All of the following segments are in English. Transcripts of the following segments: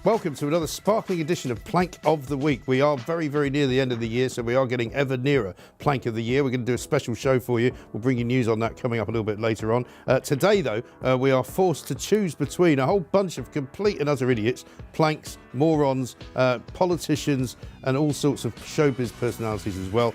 Welcome to another sparkling edition of Plank of the Week. We are very, very near the end of the year, so we are getting ever nearer Plank of the Year. We're going to do a special show for you. We'll bring you news on that coming up a little bit later on. Today, though, we are forced to choose between a whole bunch of complete and utter idiots, planks, morons, politicians, and all sorts of showbiz personalities as well.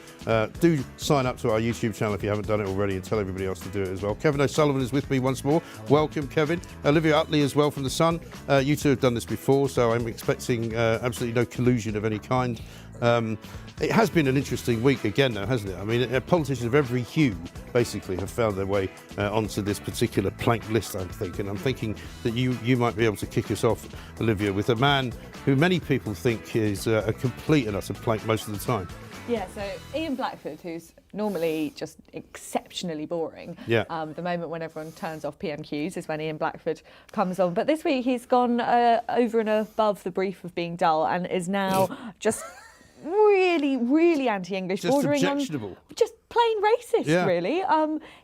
Do sign up to our YouTube channel if you haven't done it already, and tell everybody else to do it as well. Kevin O'Sullivan is with me once more. Welcome, Kevin. Olivia Utley as well from The Sun. You two have done this before, so I'm expecting absolutely no collusion of any kind. It has been an interesting week again, though, hasn't it? I mean, politicians of every hue basically have found their way onto this particular plank list, I'm thinking that you might be able to kick us off, Olivia, with a man who many people think is a complete and utter plank most of the time. Yeah, so Ian Blackford, who's normally just exceptionally boring. Yeah. The moment when everyone turns off PMQs is when Ian Blackford comes on. But this week he's gone over and above the brief of being dull and is now just really, really anti-English. Just bordering objectionable. On just plain racist, really. He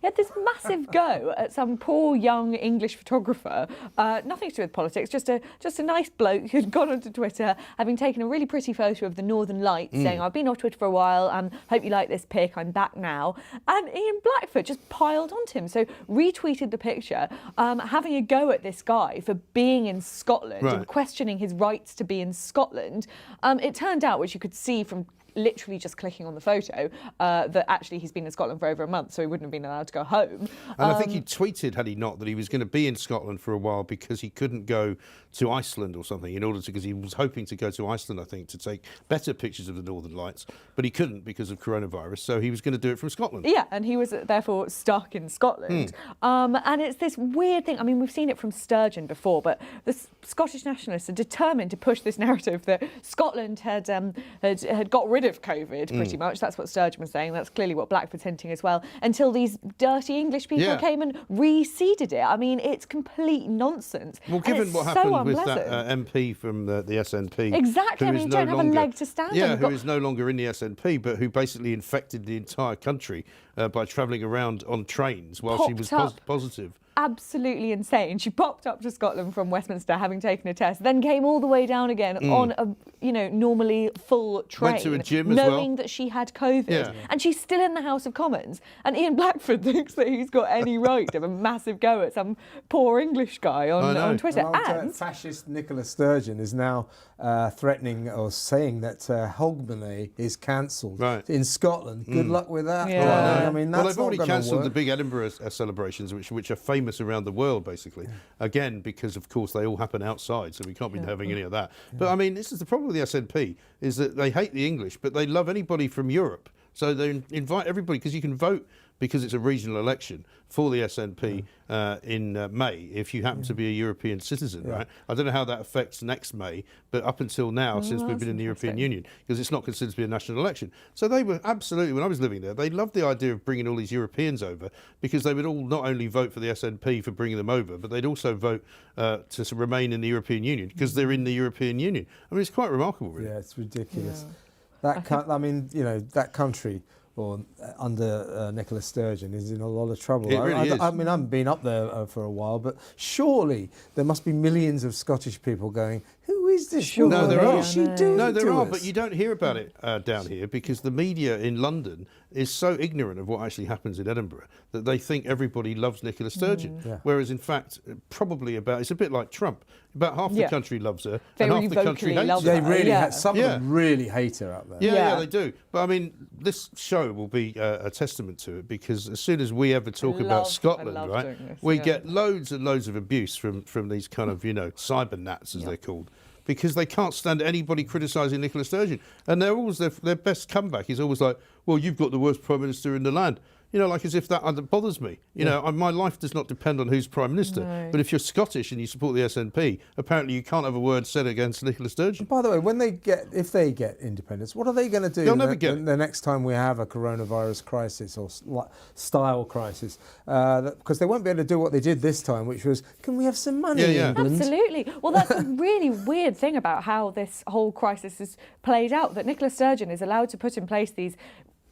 had this massive go at some poor young English photographer, nothing to do with politics, just a nice bloke who'd gone onto Twitter, having taken a really pretty photo of the Northern Lights, saying, I've been off Twitter for a while and hope you like this pic, I'm back now. And Ian Blackford just piled onto him, so retweeted the picture, having a go at this guy for being in Scotland and questioning his rights to be in Scotland. It turned out, which you could see from literally just clicking on the photo, that actually he's been in Scotland for over a month, so he wouldn't have been allowed to go home. And I think he tweeted, had he not, that he was going to be in Scotland for a while because he couldn't go to Iceland or something because he was hoping to go to Iceland, I think, to take better pictures of the Northern Lights, but he couldn't because of coronavirus, so he was going to do it from Scotland. Yeah, and he was therefore stuck in Scotland. And it's this weird thing. I mean, we've seen it from Sturgeon before, but the Scottish nationalists are determined to push this narrative that Scotland had got rid of COVID, pretty much. That's what Sturgeon was saying. That's clearly what Blackford's hinting as well, until these dirty English people came and reseeded it. I mean, it's complete nonsense. Well, given what happened with that MP from the SNP. Exactly. I mean, you don't have a leg to stand on. Yeah, who is no longer in the SNP, but who basically infected the entire country by travelling around on trains while she was positive. Absolutely insane. She popped up to Scotland from Westminster having taken a test, then came all the way down again on a normally full train. Went to a gym knowing that she had COVID. And she's still in the House of Commons. And Ian Blackford thinks that he's got any right to have a massive go at some poor English guy on Twitter. And fascist Nicola Sturgeon is now threatening or saying that Hogmanay is cancelled in Scotland. Good luck with that. Yeah. I mean, that's they've already cancelled the big Edinburgh celebrations, which are famous around the world, basically. Again, because of course they all happen outside, so we can't be having any of that. But I mean, this is the problem with the SNP, is that they hate the English, but they love anybody from Europe. So they invite everybody, because you can vote, because it's a regional election, for the SNP in May, if you happen to be a European citizen, right? I don't know how that affects next May, but up until now, since we've been in the European Union, because it's not considered to be a national election. So they were absolutely, when I was living there, they loved the idea of bringing all these Europeans over, because they would all not only vote for the SNP for bringing them over, but they'd also vote to remain in the European Union, because they're in the European Union. I mean, it's quite remarkable, really. Yeah, it's ridiculous. I mean, that country, or under Nicola Sturgeon, is in a lot of trouble. It really is. I mean, I haven't been up there for a while, but surely there must be millions of Scottish people going, who is this woman? No, there What are. is she doing to us? But you don't hear about it down here, because the media in London is so ignorant of what actually happens in Edinburgh that they think everybody loves Nicola Sturgeon. Whereas, in fact, probably it's a bit like Trump. About half the country loves her, and half the country hates her. They really, some of them really hate her up there. Yeah, they do. But I mean, this show will be a testament to it, because as soon as we ever talk about Scotland, right, we get loads and loads of abuse from these kind of, cyber nats, as they're called, because they can't stand anybody criticising Nicola Sturgeon. And they're always their best comeback is always like, well, you've got the worst Prime Minister in the land. Like as if that bothers me. My life does not depend on who's Prime Minister. No. But if you're Scottish and you support the SNP, apparently you can't have a word said against Nicola Sturgeon. By the way, if they get independence, what are they going to do the next time we have a coronavirus crisis or style crisis? Because they won't be able to do what they did this time, which was, can we have some money in England? Absolutely. Well, that's a really weird thing about how this whole crisis is played out, that Nicola Sturgeon is allowed to put in place these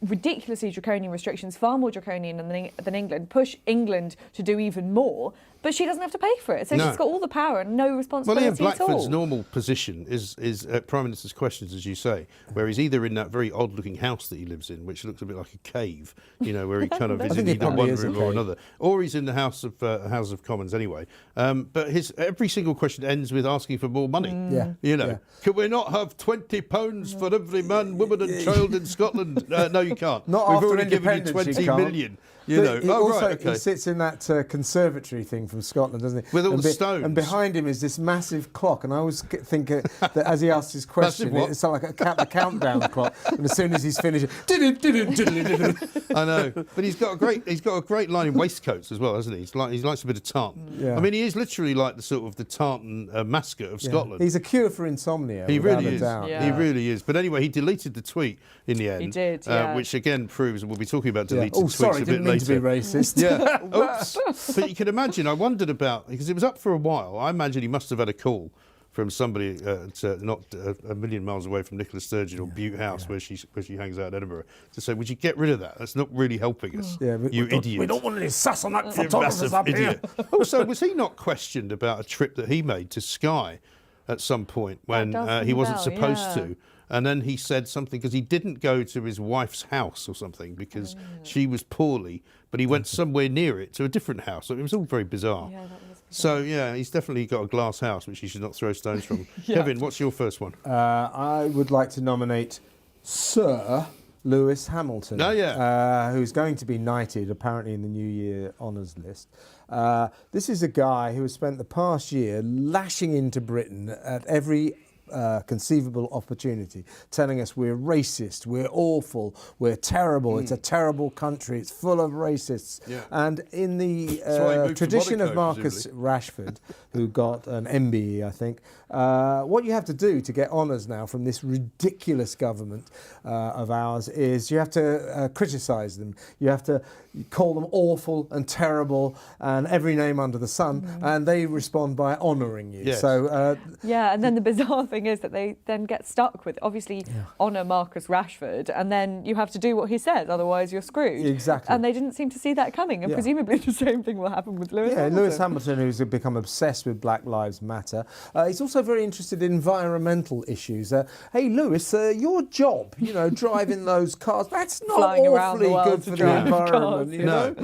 ridiculously draconian restrictions, far more draconian than England, push England to do even more, but she doesn't have to pay for it. So she's got all the power and no responsibility at all. Well, Ian Blackford's normal position is Prime Minister's questions, as you say, where he's either in that very odd-looking house that he lives in, which looks a bit like a cave, where he kind of is in either one room or another, or he's in the House of Commons anyway. But every single question ends with asking for more money. Can we not have £20 for every man, woman and child in Scotland? No, you can't. Not We've after already given you 20 million. He sits in that conservatory thing from Scotland, doesn't he? With all the stones. And behind him is this massive clock. And I always think that as he asks his question, it's like a countdown clock. And as soon as he's finished, I know, but he's got a great line in waistcoats as well, hasn't he? He likes a bit of tartan. Yeah. I mean, he is literally like the tartan mascot of Scotland. He's a cure for insomnia. He really is. Yeah. He really is. But anyway, he deleted the tweet in the end. He did, which again proves, and we'll be talking about deleted tweets sorry, a bit didn't mean later. to be racist. Yeah. Oops. But you can imagine, I wondered about, because it was up for a while, I imagine he must have had a call from somebody not a million miles away from Nicola Sturgeon or Bute House, where she hangs out in Edinburgh, to say, would you get rid of that? That's not really helping us, you idiot. We don't want any sass on that You photographers massive up idiot. here. Also, was he not questioned about a trip that he made to Skye at some point when he wasn't supposed to? And then he said something because he didn't go to his wife's house or something because she was poorly, but he went somewhere near it to a different house. It was all very bizarre. Yeah, that was bizarre. So, yeah, he's definitely got a glass house, which he should not throw stones from. Kevin, what's your first one? I would like to nominate Sir Lewis Hamilton, who's going to be knighted, apparently, in the New Year honours list. This is a guy who has spent the past year lashing into Britain at every conceivable opportunity, telling us we're racist, we're awful, we're terrible, it's a terrible country, it's full of racists. And in the tradition of Marcus Rashford, who got an MBE, I think, what you have to do to get honours now from this ridiculous government of ours is you have to criticise them. You have to call them awful and terrible and every name under the sun, and they respond by honouring you. So and then the bizarre thing is that they then get stuck with obviously honour Marcus Rashford, and then you have to do what he says, otherwise you're screwed. Exactly. And they didn't seem to see that coming, and presumably the same thing will happen with Lewis Hamilton. Lewis Hamilton, who's become obsessed with Black Lives Matter. He's also very interested in environmental issues. Hey, Lewis, your job, driving those cars, that's not Flying around the awfully world good to for the drive environment. No.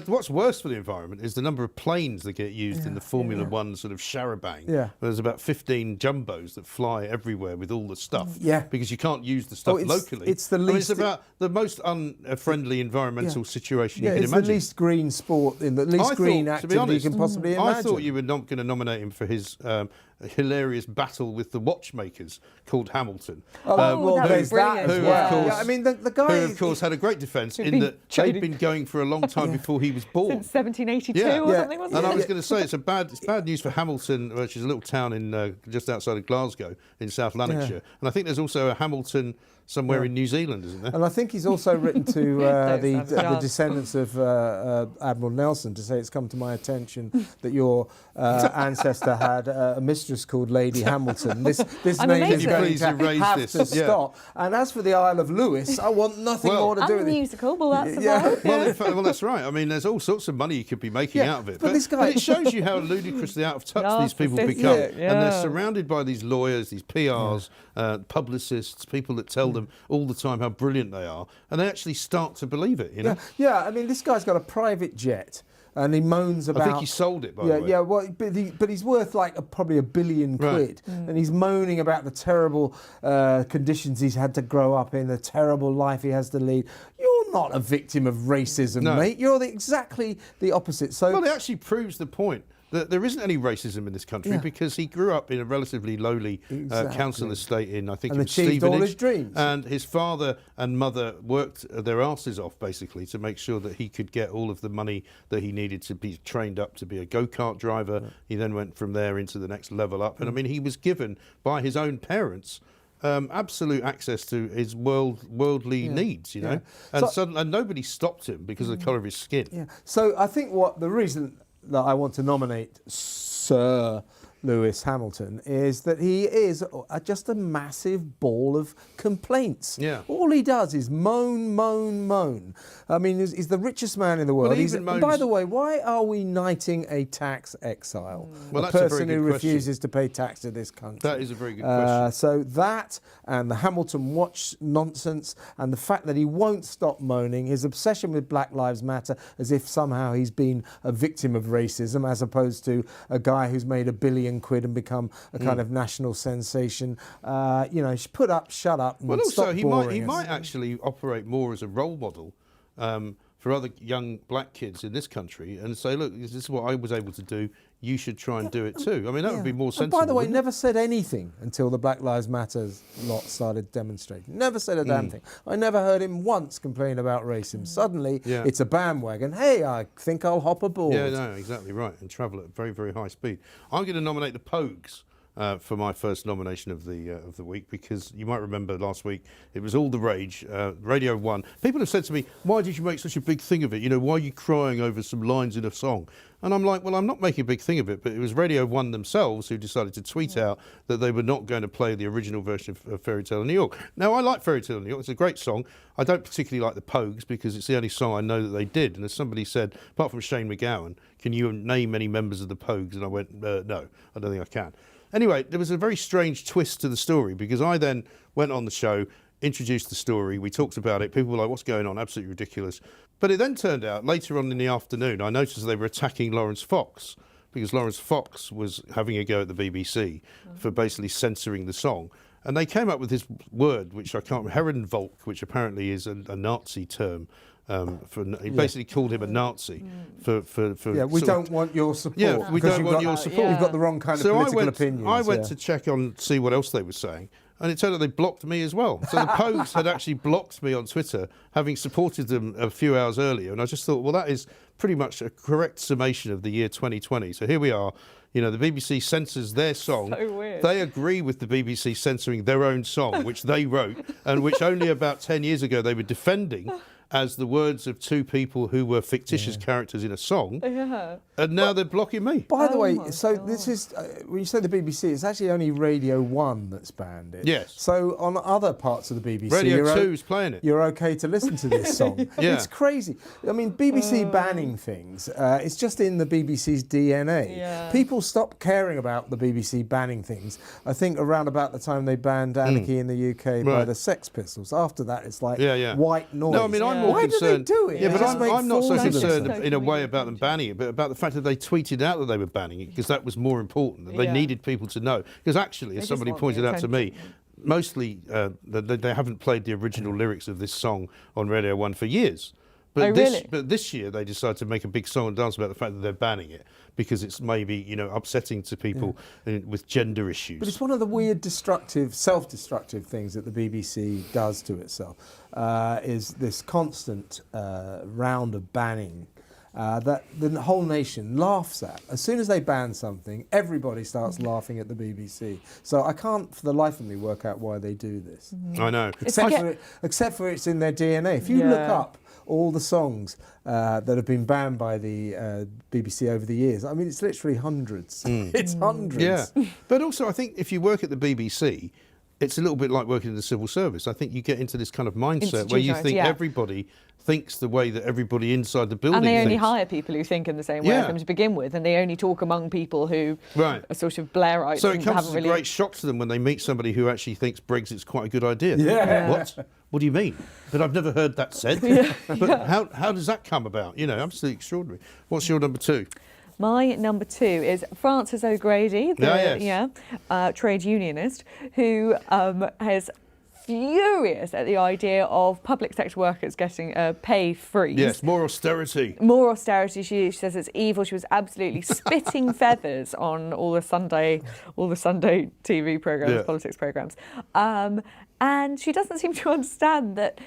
What's worse for the environment is the number of planes that get used in the Formula One sort of charabang. There's about 15 jumbos that fly everywhere with all the stuff. Because you can't use the stuff locally. It's the least. It's about the most unfriendly environmental situation you can it's imagine. the least green sport, in the least green activity you can possibly imagine. I thought you were not going to nominate him for his hilarious battle with the watchmakers called Hamilton. There's that as well. I mean, the guy who, of course, had a great defence in that they'd been going for a long time before he was born. Since 1782 or something, wasn't it? And I was going to say, it's bad news for Hamilton, which is a little town in just outside of Glasgow in South Lanarkshire. And I think there's also a Hamilton somewhere in New Zealand, isn't there? And I think he's also written to the descendants of Admiral Nelson to say it's come to my attention that your ancestor had a mistress called Lady Hamilton. This name is going to have to stop. And as for the Isle of Lewis, I want nothing more to do with it. Musical, well, that's Well, that's right. I mean, there's all sorts of money you could be making out of it. But it shows you how ludicrously out of touch these people become. And they're surrounded by these lawyers, these PRs, publicists, people that tell them all the time how brilliant they are, and they actually start to believe it, I mean, this guy's got a private jet, and he moans about... I think he sold it, by the way. Well, but he's worth probably £1 billion quid, and he's moaning about the terrible conditions he's had to grow up in, the terrible life he has to lead. You're not a victim of racism, mate. You're exactly the opposite. So, it actually proves the point that there isn't any racism in this country because he grew up in a relatively lowly council estate in, I think, and achieved all his dreams. And his father and mother worked their asses off, basically, to make sure that he could get all of the money that he needed to be trained up to be a go-kart driver. He then went from there into the next level up. And I mean, he was given by his own parents absolute access to his worldly needs, and nobody stopped him because of the colour of his skin. So I think the reason that I want to nominate Sir Lewis Hamilton is that he is just a massive ball of complaints. Yeah. All he does is moan, moan, moan. I mean, he's the richest man in the world. Well, by the way, why are we knighting a tax exile? Well, a that's a person very who good question. refuses to pay tax to this country. That is a very good question. So that and the Hamilton Watch nonsense and the fact that he won't stop moaning, his obsession with Black Lives Matter as if somehow he's been a victim of racism as opposed to a guy who's made £1 billion and become a kind of national sensation. Put up, shut up, and well, also stop he boring us. might actually operate more as a role model for other young black kids in this country and say, look, this is what I was able to do. You should try and do it too. I mean, that would be more sensible. And by the way, wouldn't never said anything until the Black Lives Matter lot started demonstrating. Never said a damn thing. I never heard him once complain about racism. Suddenly, it's a bandwagon. Hey, I think I'll hop aboard. Yeah, no, exactly right. And travel at very, very high speed. I'm going to nominate the Pogues for my first nomination of the week, because you might remember last week it was all the rage. Radio 1. People have said to me, why did you make such a big thing of it? You know, why are you crying over some lines in a song? And I'm like, well, I'm not making a big thing of it, but it was Radio 1 themselves who decided to tweet out that they were not going to play the original version of Fairy Tale in New York. Now, I like Fairy Tale in New York. It's a great song. I don't particularly like the Pogues because it's the only song I know that they did. And as somebody said, apart from Shane MacGowan, can you name any members of the Pogues? And I went, no, I don't think I can. Anyway, there was a very strange twist to the story, because I then went on the show, introduced the story, we talked about it, people were like, what's going on, absolutely ridiculous. But it then turned out, later on in the afternoon, I noticed they were attacking Lawrence Fox, because Lawrence Fox was having a go at the BBC for basically censoring the song. And they came up with this word, which I can't remember, Herrenvolk, which apparently is a Nazi term. He basically called him a Nazi for we don't want your support. Yeah, we don't want your support. You've got the wrong kind of political opinions. I went to check on, see what else they were saying, and it turned out they blocked me as well. So the Pogues had actually blocked me on Twitter, having supported them a few hours earlier, and I just thought, well, that is pretty much a correct summation of the year 2020. So here we are. You know, the BBC censors their song. So weird. They agree with the BBC censoring their own song, which they wrote, and which only about 10 years ago they were defending as the words of two people who were fictitious characters in a song. Yeah. And now they're blocking me. By the way, so God. this is, when you say the BBC, it's actually only Radio 1 that's banned it. Yes. So on other parts of the BBC, Radio 2's playing it. You're okay to listen to this song. Yeah. It's crazy. I mean, BBC banning things, it's just in the BBC's DNA. Yeah. People stopped caring about the BBC banning things, I think, around about the time they banned Anarchy in the UK by the Sex Pistols. After that, it's like white noise. No, I mean, I'm more Why concerned. do they do it? Yeah, They but just make I'm not so fools of concerned themselves. in a way about them banning it, but about the fact that they tweeted out that they were banning it, because that was more important. That they needed people to know. Because actually, as somebody pointed out to me, mostly they haven't played the original lyrics of this song on Radio 1 for years. But this year they decided to make a big song and dance about the fact that they're banning it because it's maybe, you know, upsetting to people with gender issues. But it's one of the weird self-destructive things that the BBC does to itself, is this constant round of banning that the whole nation laughs at. As soon as they ban something, everybody starts laughing at the BBC. So I can't, for the life of me, work out why they do this. I know. Except for it's in their DNA. If you look up all the songs that have been banned by the BBC over the years, I mean, it's literally hundreds. It's hundreds. Yeah. But also, I think if you work at the BBC, it's a little bit like working in the civil service. I think you get into this kind of mindset where you think everybody thinks the way that everybody inside the building thinks. And they only thinks. hire people who think in the same way as them to begin with, and they only talk among people who are sort of Blairites. So it comes as a great shock to them when they meet somebody who actually thinks Brexit's quite a good idea. What do you mean? But I've never heard that said. But how does that come about? You know, absolutely extraordinary. What's your number two? My number two is Frances O'Grady, the trade unionist, who is furious at the idea of public sector workers getting a pay freeze. Yes, more austerity. More austerity. She says it's evil. She was absolutely spitting feathers on all the Sunday TV programmes, politics programmes. And she doesn't seem to understand that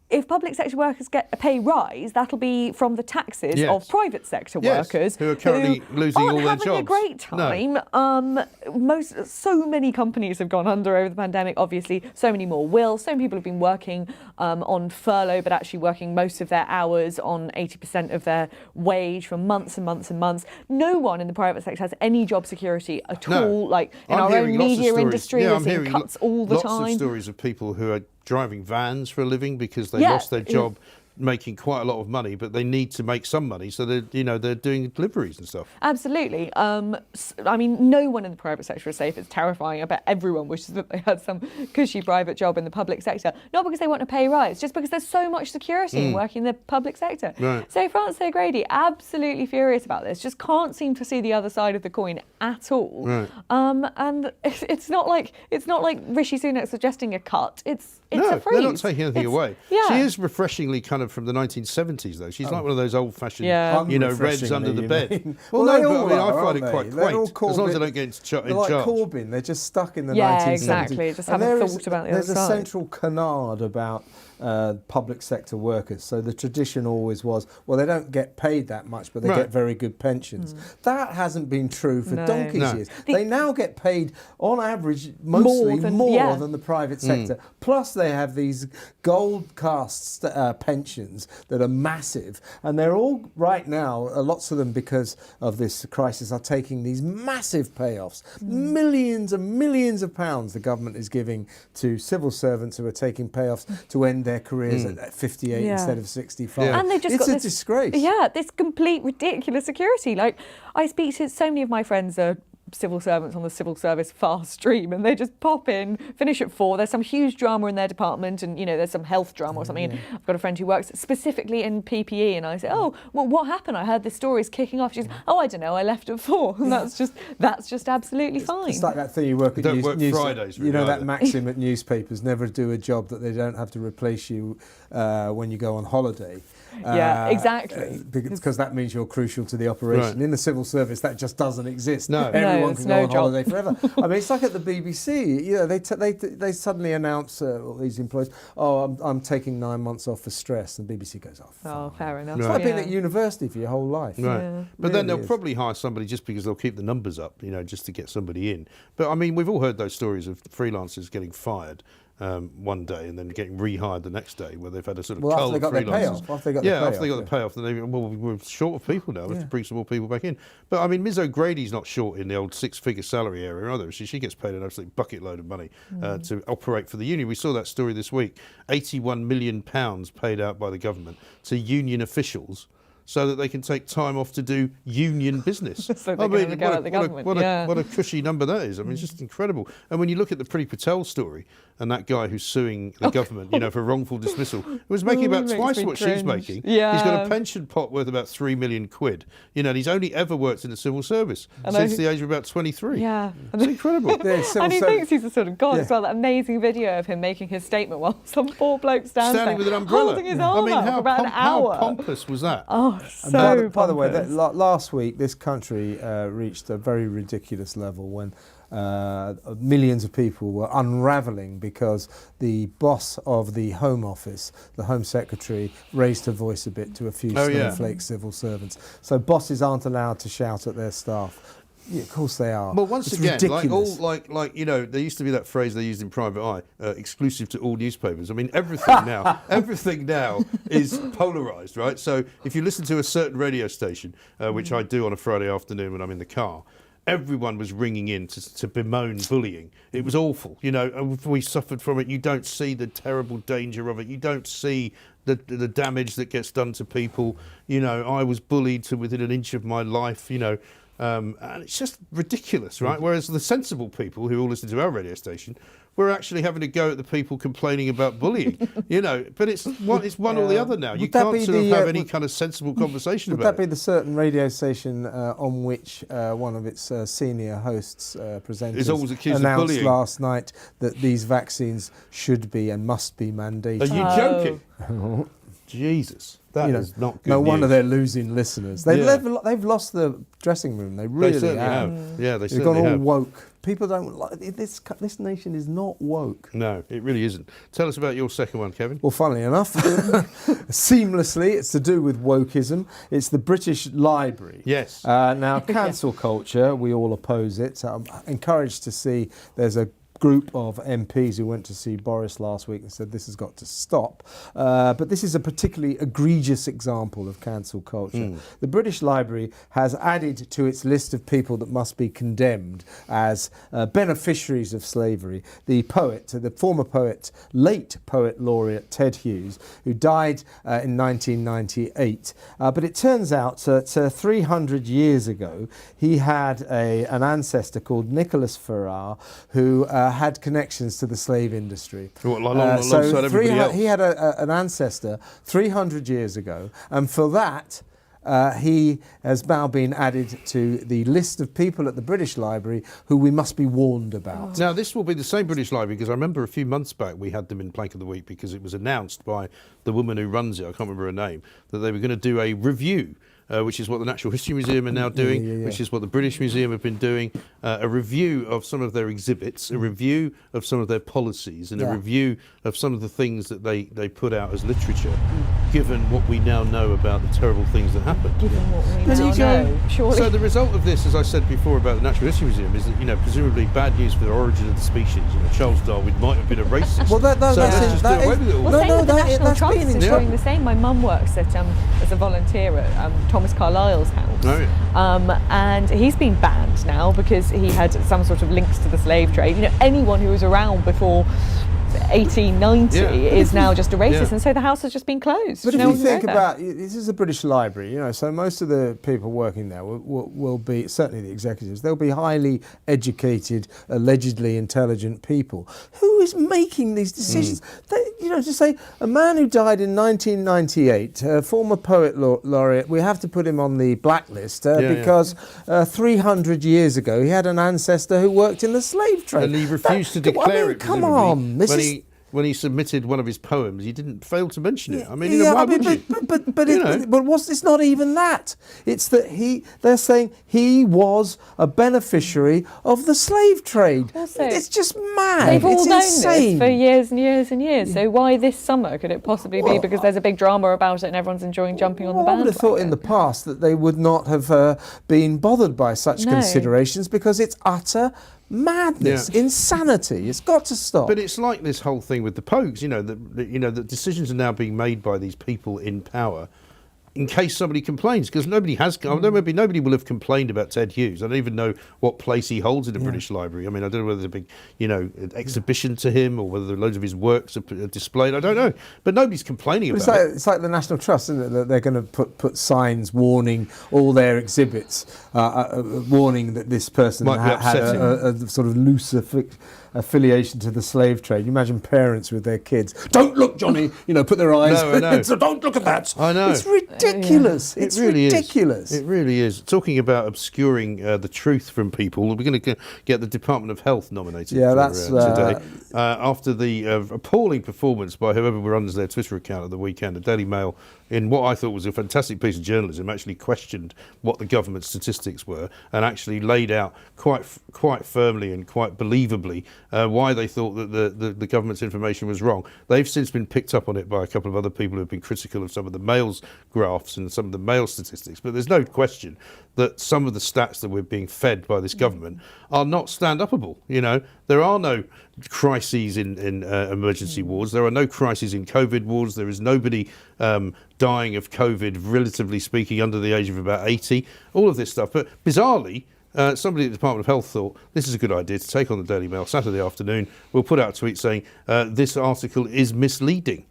if public sector workers get a pay rise, that'll be from the taxes of private sector workers who are currently losing all their jobs. Having a great time. No. So many companies have gone under over the pandemic. Obviously, so many more will. So many people have been working on furlough, but actually working most of their hours on 80% of their wage for months and months and months. No one in the private sector has any job security at all. Like in our own media industry, we're seeing cuts all the time. Lots of stories of people who are driving vans for a living because they lost their job making quite a lot of money, but they need to make some money, so they're doing deliveries and stuff. Absolutely. I mean, no one in the private sector is safe. It's terrifying. I bet everyone wishes that they had some cushy private job in the public sector, not because they want a pay rise, just because there's so much security in working in the public sector. Right. So Francis O'Grady, absolutely furious about this, just can't seem to see the other side of the coin at all. Right. And it's not like Rishi Sunak suggesting a cut. It's a freeze. They're not taking anything away. Yeah. She is refreshingly kind of from the 1970s, though. She's like one of those old-fashioned, Reds under the bed. Well, no, I find it quite quaint, as long as they don't get in charge. They're like Corbyn. They're just stuck in the 1970s. Yeah, exactly. Just haven't thought about the other side. There's a central canard about public sector workers. So the tradition always was, well, they don't get paid that much, but they get very good pensions. That hasn't been true for donkey's years. They now get paid, on average, mostly more than the private sector. Plus, they have these gold cast pensions that are massive, and they're all right now, lots of them because of this crisis, are taking these massive payoffs. Millions and millions of pounds the government is giving to civil servants who are taking payoffs to end their careers at 58 instead of 65. And they've just it's got a disgrace. Yeah, this complete ridiculous security. Like, I speak to so many of my friends are civil servants on the civil service fast stream, and they just pop in, finish at 4. There's some huge drama in their department, and there's some health drama or something. And I've got a friend who works specifically in PPE, and I say, oh, well, what happened? I heard this story is kicking off. She's, oh, I don't know, I left at 4. And that's just absolutely fine. It's like that thing you work at news Fridays. Really, that maxim at newspapers: never do a job that they don't have to replace you when you go on holiday. Yeah, exactly. Because that means you're crucial to the operation. Right. In the civil service, that just doesn't exist. No. Everyone can go on holiday forever. I mean, it's like at the BBC. They suddenly announce all these employees, oh, I'm taking 9 months off for stress, and the BBC goes, oh, fair enough. It's like being at university for your whole life. Right. Yeah. But then they'll probably hire somebody just because they'll keep the numbers up, just to get somebody in. But I mean, we've all heard those stories of freelancers getting fired one day and then getting rehired the next day, where they've had a sort of cull of freelancers. After they got the payoff, then we're short of people now. We have to bring some more people back in. But I mean, Ms O'Grady's not short in the old 6-figure salary area either. She gets paid an absolute bucket load of money to operate for the union. We saw that story this week. £81 million paid out by the government to union officials so that they can take time off to do union business. So they're going to go at the government. What a cushy number that is. I mean, it's just incredible. And when you look at the Priti Patel story, and that guy who's suing the government, for wrongful dismissal, was making about twice what she's making. Yeah. He's got a pension pot worth about £3 million. And he's only ever worked in the civil service since the age of about 23. Yeah. It's incredible. And he thinks he's a sort of god as well. That amazing video of him making his statement while some poor bloke standing with an umbrella, holding his arm out for about an hour. How pompous was that? Oh, so by the way, last week this country reached a very ridiculous level when millions of people were unravelling because the boss of the Home Office, the Home Secretary, raised her voice a bit to a few snowflake civil servants. So bosses aren't allowed to shout at their staff. Yeah, of course they are. Well, once it's again, ridiculous. there used to be that phrase they used in Private Eye, exclusive to all newspapers. I mean, everything now is polarised, right? So if you listen to a certain radio station, which I do on a Friday afternoon when I'm in the car, everyone was ringing in to bemoan bullying. It was awful. We suffered from it. You don't see the terrible danger of it. You don't see the damage that gets done to people. I was bullied to within an inch of my life, and it's just ridiculous, right? Whereas the sensible people who all listen to our radio station, we're actually having to go at the people complaining about bullying, But it's one or the other now. You can't have any kind of sensible conversation about it. Would that be the certain radio station on which one of its senior hosts, presenters, is always accused announced of bullying last night that these vaccines should be and must be mandated? Are you joking? Jesus, that is not good No news. wonder they're losing listeners. They've lost the dressing room. They really have. Yeah, They've gone all woke. People don't like this. This nation is not woke. No, it really isn't. Tell us about your second one, Kevin. Well, funnily enough, seamlessly, it's to do with wokeism. It's the British Library. Yes. Now, cancel culture, we all oppose it. I'm encouraged to see there's a group of MPs who went to see Boris last week and said this has got to stop. But this is a particularly egregious example of cancel culture. The British Library has added to its list of people that must be condemned as beneficiaries of slavery the former poet, late poet laureate Ted Hughes, who died in 1998. But it turns out that 300 years ago, he had an ancestor called Nicholas Ferrar, who had connections to the slave industry. Alongside everybody else. He had an ancestor 300 years ago, and for that he has now been added to the list of people at the British Library who we must be warned about. Now, this will be the same British Library, because I remember a few months back we had them in Plank of the Week because it was announced by the woman who runs it, I can't remember her name, that they were going to do a review. Which is what the Natural History Museum are now doing, which is what the British Museum have been doing, a review of some of their exhibits, a review of some of their policies, and a review of some of the things that they put out as literature, given what we now know about the terrible things that happened. Given what we now know, surely. So the result of this, as I said before about the Natural History Museum, is that, presumably bad news for the origin of the species. Charles Darwin might have been a racist. Well, let's just do away with it all. Well, same with the National Trust is doing the same. My mum works at as a volunteer at Thomas Carlyle's house. Oh, yeah. And he's been banned now because he had some sort of links to the slave trade. Anyone who was around before 1890 is now just a racist, and so the house has just been closed. But if you think about, this is a British Library, so most of the people working there will be, certainly the executives, they'll be highly educated, allegedly intelligent people. Who is making these decisions? To say a man who died in 1998, a former poet laureate, we have to put him on the blacklist because 300 years ago he had an ancestor who worked in the slave trade. And he refused to declare it. Come on, when he submitted one of his poems, he didn't fail to mention it. Why would you? But it's not even that. It's that they're saying he was a beneficiary of the slave trade. Also, it's just mad. They've all known insane. this for years and years and years. So why this summer could it possibly be? Because there's a big drama about it and everyone's enjoying jumping on the bandwagon. I would have thought in the past that they would not have been bothered by such considerations, because it's utter madness, insanity. It's got to stop. But it's like this whole thing with the Pogues. The decisions are now being made by these people in power in case somebody complains, because nobody will have complained about Ted Hughes. I don't even know what place he holds in the British Library. I don't know whether there's a big, exhibition to him, or whether loads of his works are displayed. I don't know, but nobody's complaining about it. It's like the National Trust, isn't it? That they're going to put signs warning all their exhibits, warning that this person had a sort of loose affiliation to the slave trade. You imagine parents with their kids, don't look, Johnny, put their eyes, so don't look at that. I know. It's ridiculous. It's ridiculous. It really is. Talking about obscuring the truth from people, we're going to get the Department of Health nominated today. After the appalling performance by whoever runs their Twitter account at the weekend, the Daily Mail, in what I thought was a fantastic piece of journalism, actually questioned what the government statistics were and actually laid out quite firmly and quite believably why they thought that the government's information was wrong. They've since been picked up on it by a couple of other people who have been critical of some of the Mail's graphs and some of the Mail statistics, but there's no question that some of the stats that we're being fed by this government are not stand-upable. There are no crises in emergency wards. There are no crises in COVID wards. There is nobody dying of COVID, relatively speaking, under the age of about 80. All of this stuff. But bizarrely, somebody at the Department of Health thought this is a good idea to take on the Daily Mail Saturday afternoon. We'll put out a tweet saying this article is misleading.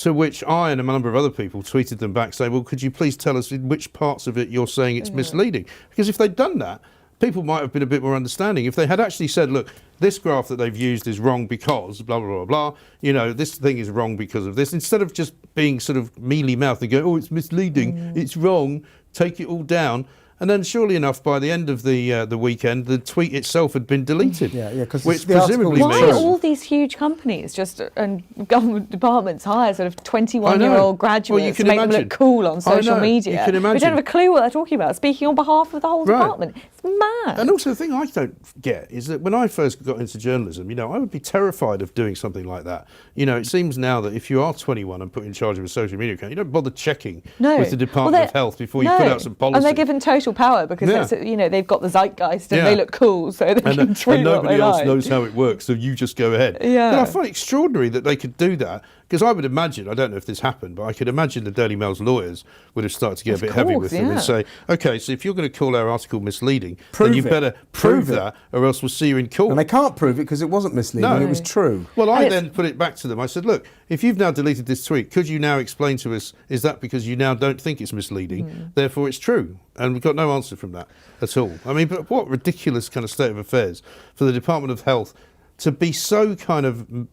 To which I and a number of other people tweeted them back saying, well, could you please tell us in which parts of it you're saying it's misleading? Because if they'd done that, people might have been a bit more understanding. If they had actually said, look, this graph that they've used is wrong because blah, blah, blah, blah, this thing is wrong because of this, instead of just being sort of mealy-mouthed and going, oh, it's misleading, it's wrong, take it all down, And then, surely enough, by the end of the weekend, the tweet itself had been deleted. Because which presumably why means all these huge companies and government departments hire sort of 21-year-old graduates to make them look cool on social media? You can imagine. We don't have a clue what they're talking about, speaking on behalf of the whole department. It's mad. And also, the thing I don't get is that when I first got into journalism, I would be terrified of doing something like that. It seems now that if you are 21 and put in charge of a social media account, you don't bother checking with the Department of Health before you put out some policy. And they're given total power because they've got the zeitgeist and they look cool, so they can tweet and nobody else like. knows how it works, so you just go ahead. Yeah. But I find it extraordinary that they could do that, because I would imagine, I don't know if this happened, but I could imagine the Daily Mail's lawyers would have started to get a bit heavy with them and say, OK, so if you're going to call our article misleading, then you better prove that, or else we'll see you in court. And they can't prove it because it wasn't misleading, it was true. Well, I then put it back to them. I said, look, if you've now deleted this tweet, could you now explain to us, is that because you now don't think it's misleading, therefore it's true? And we've got no answer from that at all. I mean, but what ridiculous kind of state of affairs for the Department of Health to be so kind of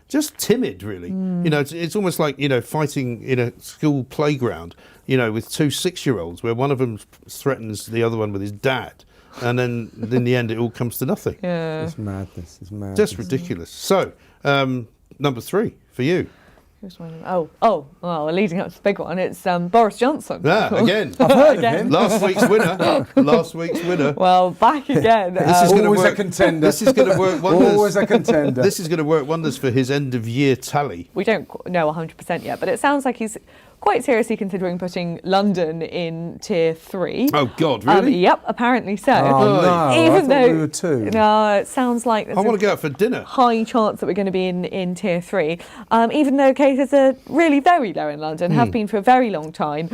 just timid, really. It's almost like, fighting in a school playground, with two 6-year-olds where one of them threatens the other one with his dad. And then in the end, it all comes to nothing. Yeah. It's madness. It's madness. Just ridiculous. So, number 3 for you. Well, leading up to the big one, it's Boris Johnson. Again. I've heard of him. Last week's winner. Well, back again. This is always a contender. This is going to work wonders. Always a contender. This is going to work wonders for his end-of-year tally. We don't know 100% yet, but it sounds like he's quite seriously considering putting London in tier 3. Oh, God, really? Yep, apparently so. Oh, no, Even though we were 2. No, it sounds like there's I want to go out for dinner. High chance that we're going to be in tier 3. Even though cases are really very low in London, have been for a very long time.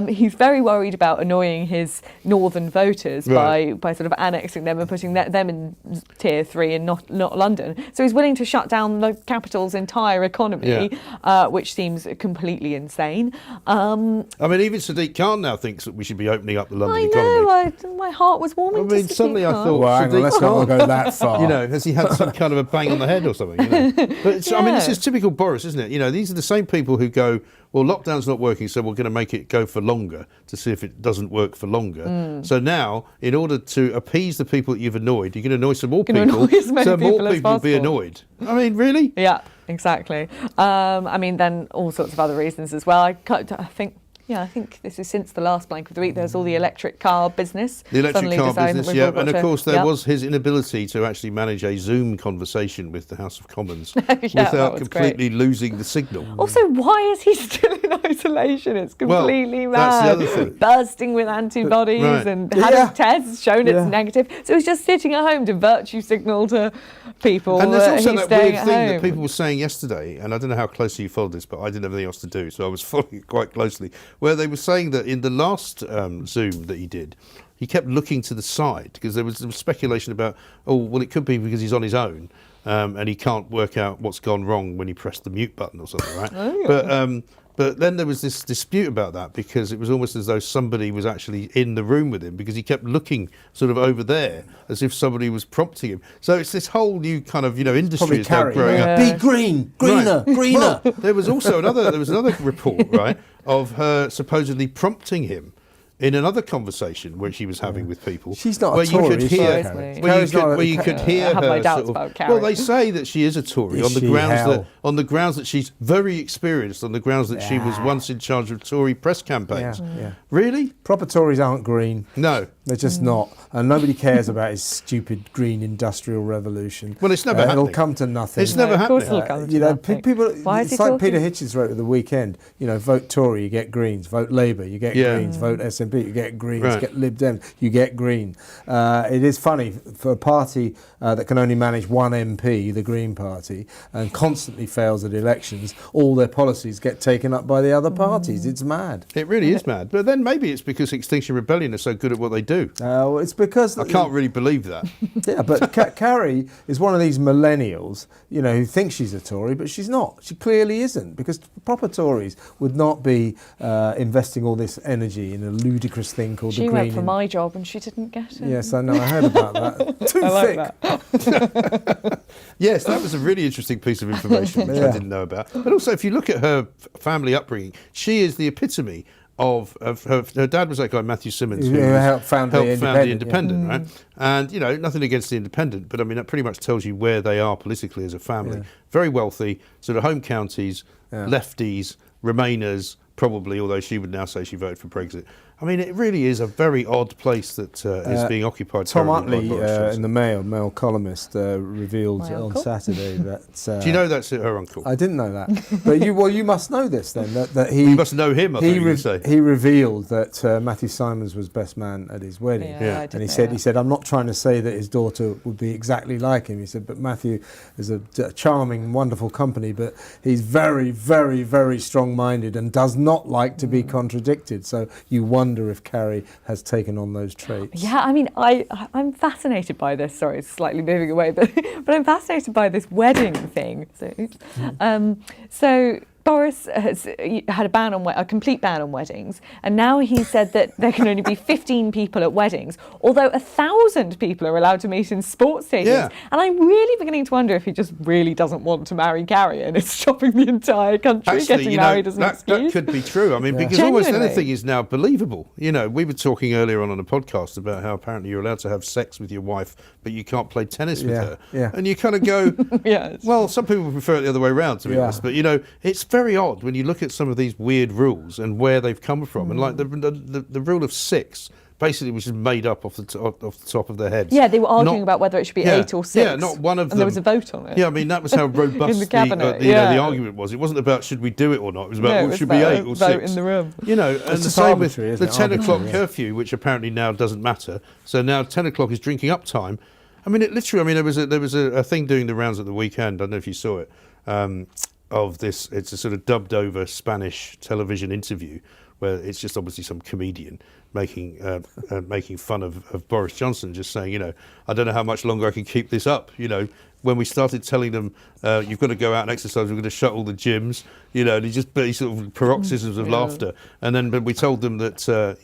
He's very worried about annoying his northern voters by sort of annexing them and putting them in tier 3 and not London. So he's willing to shut down the capital's entire economy, which seems completely insane. I mean, even Sadiq Khan now thinks that we should be opening up the London economy. I know, my heart was warming. I mean, suddenly I thought, well, hang on, let's not go that far. Has he had some kind of a bang on the head or something? But I mean, this is typical Boris, isn't it? These are the same people who go, well, lockdown's not working, so we're going to make it go for longer to see if it doesn't work for longer. So now, in order to appease the people that you've annoyed, you're going to annoy some more people, so more people will be annoyed. I mean, really? Yeah, exactly. I mean, then all sorts of other reasons as well. I think this is since the last blank of the week. There's all the electric car business. The electric car business, and of course there was his inability to actually manage a Zoom conversation with the House of Commons without completely losing the signal. Also, why is he still in isolation? It's completely mad. That's the other thing. Bursting with antibodies and had his tests shown it's negative. So he's just sitting at home to virtue signal to people. And there's also that weird thing home. that people were saying yesterday, and I don't know how closely you followed this, but I didn't have anything else to do, so I was following it quite closely, where they were saying that in the last Zoom that he did, he kept looking to the side because there was some speculation about, it could be because he's on his own and he can't work out what's gone wrong when he pressed the mute button or something, right? But then there was this dispute about that because it was almost as though somebody was actually in the room with him because he kept looking sort of over there as if somebody was prompting him. So it's this whole new kind of, industry is now growing up. Be greener. Well, there was also another report, right, of her supposedly prompting him in another conversation which he was having with people. She's not where a Tory, you could hear, where you could hear I have her my doubts sort of, about Carrie. well, they say that she is a Tory on the grounds that she's very experienced, on the grounds that she was once in charge of Tory press campaigns. Really? Proper Tories aren't green. No. They're just not. And nobody cares about his stupid green industrial revolution. Well, it's never happening. It'll come to nothing. It's never happening. Of course it'll come to nothing. People, Why is it's he like talking? Peter Hitchens wrote at the weekend, vote Tory, you get Greens. Vote Labour, you get Greens. Vote SNP, you get Greens. Get Lib Dem, you get Green. It is funny for a party that can only manage one MP, the Green Party, and constantly fails at elections, all their policies get taken up by the other parties. It's mad. It really is mad. But then maybe it's because Extinction Rebellion are so good at what they do. It's because... I can't really believe that. Yeah, but Carrie is one of these millennials, who thinks she's a Tory, but she's not. She clearly isn't, because proper Tories would not be investing all this energy in a ludicrous thing called the Green... She went for my job and she didn't get it. Yes, I know. I heard about that. Too thick. Yes, that was a really interesting piece of information which I didn't know about. But also, if you look at her family upbringing, she is the epitome of her dad was that guy Matthew Simmons, who helped found the Independent, right? And nothing against the Independent, but I mean that pretty much tells you where they are politically as a family. Very wealthy, sort of home counties, lefties, Remainers, probably, although she would now say she voted for Brexit. I mean, it really is a very odd place that is being occupied. Tom Utley, in the Mail columnist, revealed on Saturday that... Do you know that's her uncle? I didn't know that. But you must know this then, that he... You must know him, I think you would say. He revealed that Matthew Simons was best man at his wedding. And he said, I'm not trying to say that his daughter would be exactly like him. He said, but Matthew is a charming, wonderful company, but he's very, very, very strong-minded and does not like to be contradicted. So you wonder if Carrie has taken on those traits. Yeah, I mean, I'm fascinated by this. Sorry, it's slightly moving away, but I'm fascinated by this wedding thing. So, so Boris has had a complete ban on weddings, and now he said that there can only be 15 people at weddings, although 1,000 people are allowed to meet in sports stadiums. Yeah. And I'm really beginning to wonder if he just really doesn't want to marry Carrie and is stopping the entire country getting married as an excuse. That could be true. I mean, because almost anything is now believable. We were talking earlier on a podcast about how apparently you're allowed to have sex with your wife, but you can't play tennis with her. Yeah. And you kind of go, well, some people prefer it the other way around, to be honest. But, it's very odd when you look at some of these weird rules and where they've come from. And like the rule of 6 basically was just made up off the top of their heads. Yeah, they were arguing about whether it should be 8 or 6. Yeah, not one of them. And there was a vote on it. Yeah, I mean, that was how robust in the cabinet, the argument was. It wasn't about should we do it or not. It was about should be 8 or 6. Vote in the room. And the same with the 10 o'clock curfew, which apparently now doesn't matter. So now 10 o'clock is drinking up time. I mean, it literally, there was a thing doing the rounds at the weekend, I don't know if you saw it, of this. It's a sort of dubbed over Spanish television interview where it's just obviously some comedian making fun of Boris Johnson, just saying, I don't know how much longer I can keep this up. When we started telling them you've got to go out and exercise, we're going to shut all the gyms, and he sort of paroxysms of laughter. And then we told them that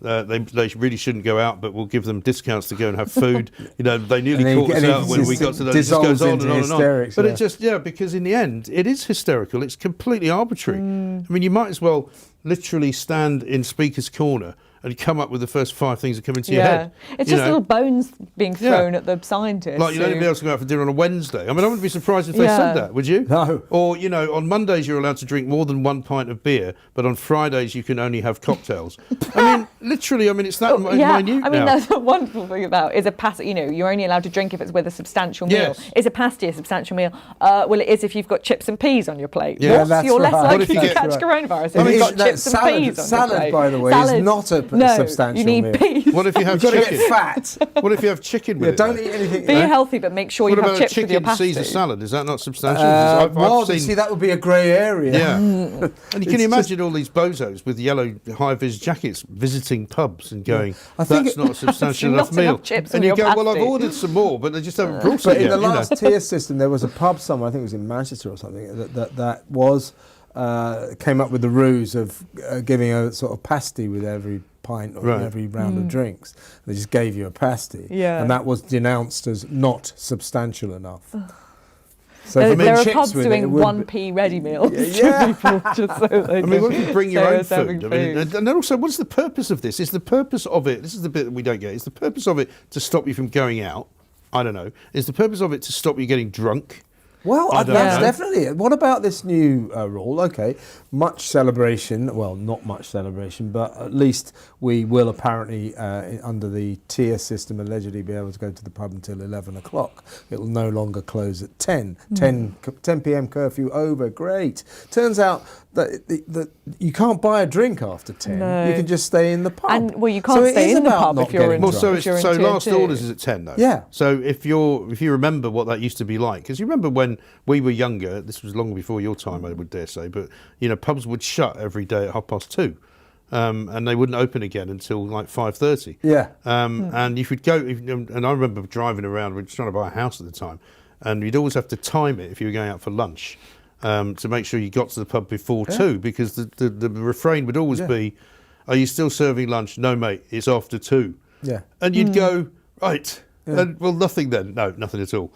they really shouldn't go out, but we'll give them discounts to go and have food. They nearly caught us out when we got to that. It just goes on and on and on. But it just, because in the end, it is hysterical. It's completely arbitrary. I mean, you might as well literally stand in Speaker's Corner and come up with the first 5 things that come into your head. It's just little bones being thrown at the scientists. Like, you'd only be able to go out for dinner on a Wednesday. I mean, I wouldn't be surprised if they said that, would you? No. Or, on Mondays you're allowed to drink more than 1 pint of beer, but on Fridays you can only have cocktails. I mean, literally, it's that minute I mean, now. that's the wonderful thing about is a pasty. You're only allowed to drink if it's with a substantial meal. Yes. Is a pasty a substantial meal? Well, it is if you've got chips and peas on your plate. Yeah, that's you're less right. likely to catch coronavirus if you've got chips and peas on your plate. Salad, by the way, is not a substantial meal. You need peas. What if you have You've got chicken? to get fat. What if you have chicken with it? Don't eat anything. Be healthy, but make sure you have chips with your What about a pasty. chicken Caesar salad? Is that not substantial? I've seen... see, that would be a grey area. Yeah. And you can imagine all these bozos with yellow high-vis jackets visiting pubs and going, that's not a substantial enough meal. And you go, well, I've ordered some more, but they just haven't brought it yet. But in the last tier system, there was a pub somewhere, I think it was in Manchester or something, that was came up with the ruse of giving a sort of pasty with every pint or every round of drinks. They just gave you a pasty, and that was denounced as not substantial enough. So there are pubs doing 1p ready meals to people just so they what if you bring your own food? food? And then also, what's the purpose of this? Is the purpose of it, this is the bit that we don't get, is the purpose of it to stop you from going out? I don't know. Is the purpose of it to stop you getting drunk? Well, that's definitely it. What about this new rule? Okay, much celebration. Well, not much celebration, but at least we will apparently, under the tier system, allegedly be able to go to the pub until 11 o'clock. It will no longer close at 10. 10 p.m. curfew over. Great. Turns out that you can't buy a drink after 10. No. You can just stay in the pub. And you can't stay in the pub if you're in. Well, so last orders is at 10 though. Yeah. So if you remember what that used to be like, because you remember when we were younger, this was long before your time, I would dare say, but pubs would shut every day at 2:30. And they wouldn't open again until like 5:30. Yeah. And you could go, and I remember driving around, we were trying to buy a house at the time, and you'd always have to time it if you were going out for lunch. To make sure you got to the pub before 2, because the refrain would always be, are you still serving lunch? No, mate, it's after 2. Yeah. And you'd go, right, and, well, nothing then. No, nothing at all.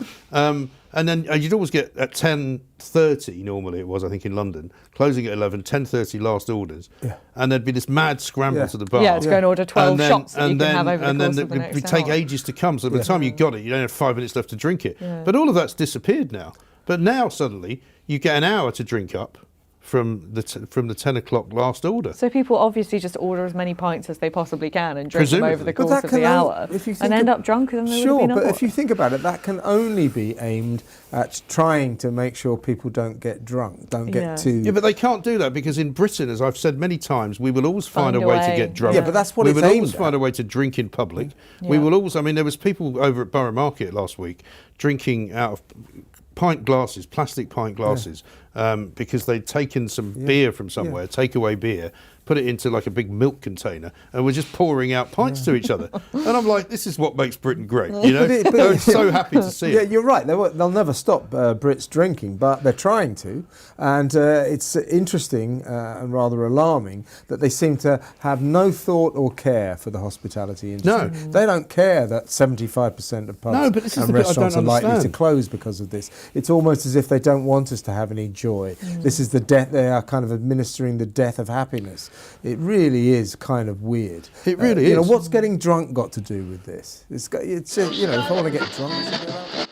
And then you'd always get at 10:30 normally it was, I think, in London, closing at 11, 10:30 last orders. Yeah. And there'd be this mad scramble to the bar. Yeah, to go and order 12 shots that you can have over the course of the next hour. It'd take ages to come, so by the time you got it, you don't have 5 minutes left to drink it. Yeah. But all of that's disappeared now. But now suddenly you get an hour to drink up from the 10 o'clock last order. So people obviously just order as many pints as they possibly can and drink them over the course of the hour and end up drunker than they would have been. Sure, but if you think about it, that can only be aimed at trying to make sure people don't get drunk, don't get too... Yeah, but they can't do that because in Britain, as I've said many times, we will always find a way to get drunk. Yeah, but that's what it's aimed at. We will always find a way to drink in public. Yeah. We will always... I mean, there was people over at Borough Market last week drinking out of pint glasses, plastic pint glasses, because they'd taken some beer from somewhere, takeaway beer, put it into like a big milk container, and we're just pouring out pints to each other. And I'm like, this is what makes Britain great, you know? They're so happy to see it. Yeah, you're right. They'll never stop Brits drinking, but they're trying to. And it's interesting and rather alarming that they seem to have no thought or care for the hospitality industry. No. They don't care that 75% of pubs and restaurants are likely to close because of this. It's almost as if they don't want us to have any joy. This is the death. They are kind of administering the death of happiness. It really is kind of weird. It really is. You know, what's getting drunk got to do with this? It's you know, if I want to get drunk,